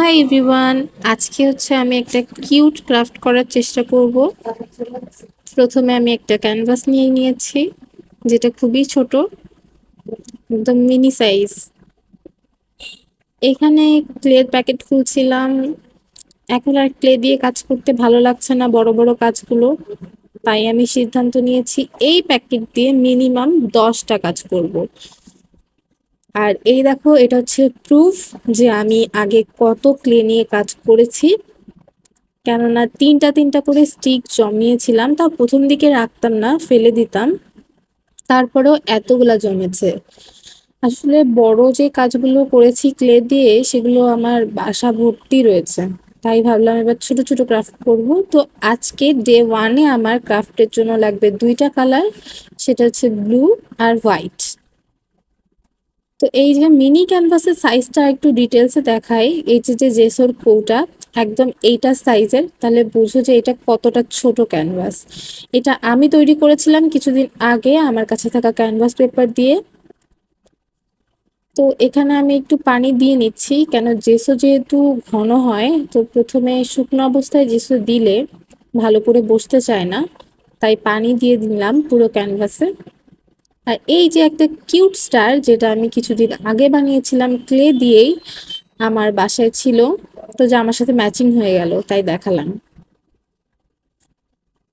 Hi everyone, আজকে আমি একটা কিউট ক্রাফট করার চেষ্টা করব। প্রথমে আমি একটা ক্যানভাস নিয়ে নিয়েছি, যেটা খুবই ছোট, একদম মিনি সাইজ। এখানে ক্লের প্যাকেট খুলছিলাম। এখন আর ক্লে দিয়ে কাজ করতে ভালো লাগছে না, বড় বড় কাজগুলো। তাই আমি সিদ্ধান্ত নিয়েছি এই প্যাকেট দিয়ে মিনিমাম 10টা কাজ করব। আর এই দেখো, এটা প্রুফ যে আমি আগে কত ক্লে নিয়ে কাজ করেছি। কেননা তিনটা তিনটা করে স্টিক জমিয়েছিলাম, তাও প্রথম দিকে রাখতাম না, ফেলে দিতাম। তারপরেও এতগুলা জমেছে। আসলে বড় যে কাজগুলো করেছি ক্লে দিয়ে, সেগুলো আমার বাসা ভর্তি রয়েছে। তাই ভাবলাম এবার ছোট ছোট ক্রাফট করব। তো আজকে ডে ওয়ানে আমার ক্রাফটের জন্য লাগবে দুইটা কালার, সেটা ব্লু আর হোয়াইট। তো এই যে মিনি ক্যানভাসের সাইজটা একটু ডিটেলসে দেখাই। এই যে জেসর কৌটা একদম এইটা সাইজের, তাহলে বুঝো যে এটা কতটা ছোট ক্যানভাস। এটা আমি তৈরি করেছিলাম কিছুদিন আগে আমার কাছে থাকা ক্যানভাস পেপার দিয়ে। তো এখানে আমি একটু পানি দিয়ে নিচ্ছি, কেন জেসো যেহেতু ঘন হয়, তো প্রথমে শুকনো অবস্থায় জেসো দিলে ভালো করে বসতে চায় না। তাই পানি দিয়ে দিলাম পুরো ক্যানভাসে। আর এই যে একটা কিউট স্টার, যেটা আমি কিছুদিন আগে বানিয়েছিলাম ক্লে দিয়েই, আমার বাসায় ছিল, তো যে আমার সাথে ম্যাচিং হয়ে গেল, তাই দেখালাম।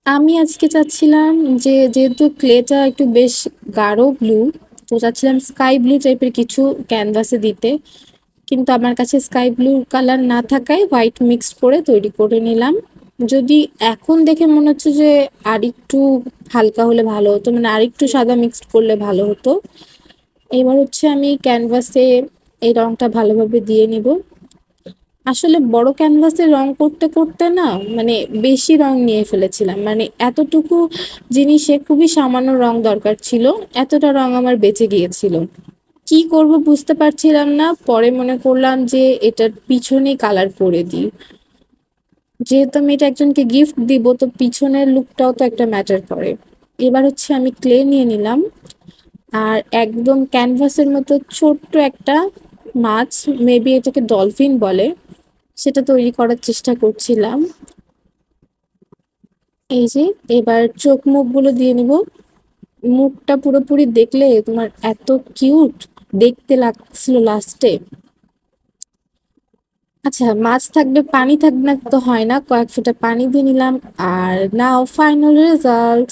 আমি আজকে চাচ্ছিলাম যে যেহেতু ক্লেটা একটু বেশ গাঢ় ব্লু, তো চাচ্ছিলাম স্কাই ব্লু টাইপের কিছু ক্যানভাসে দিতে। কিন্তু আমার কাছে স্কাই ব্লু কালার না থাকায় হোয়াইট মিক্সড করে তৈরি করে নিলাম। যদি এখন দেখে মনে হচ্ছে যে আরেকটু হালকা হলে ভালো হতো, মানে আরেকটু সাদা মিক্সড করলে ভালো হতো। এবার আমি ক্যানভাসে এই রংটা ভালোভাবে দিয়ে নিব। আসলে বড় ক্যানভাসে রং করতে করতে না, মানে বেশি রং নিয়ে ফেলেছিলাম, মানে এতটুকু জিনিসে খুবই সামান্য রং দরকার ছিল, এতটা রং আমার বেঁচে গিয়েছিল। কি করব বুঝতে পারছিলাম না, পরে মনে করলাম যে এটার পিছনে কালার করে দিই। যেহেতু আমি এটা একজনকে গিফট দিব, তো পিছনের লুকটাও তো একটা ম্যাটার করে। এবার আমি ক্লে নিয়ে নিলাম, আর একদম ক্যানভাসের মতো ছোট্ট একটা মাছ, মেবি এটাকে ডলফিন বলে, সেটা তৈরি করার চেষ্টা করছিলাম। এই যে এবার চোখ মুখগুলো দিয়ে নিব। মুখটা পুরোপুরি দেখলে তোমার এত কিউট দেখতে লাগছিল লাস্টে। আচ্ছা, মাছ থাকবে পানি থাকবে না তো হয় না, কয়েক ফোঁটা পানি দিয়ে নিলাম। আর নাও ফাইনাল রেজাল্ট।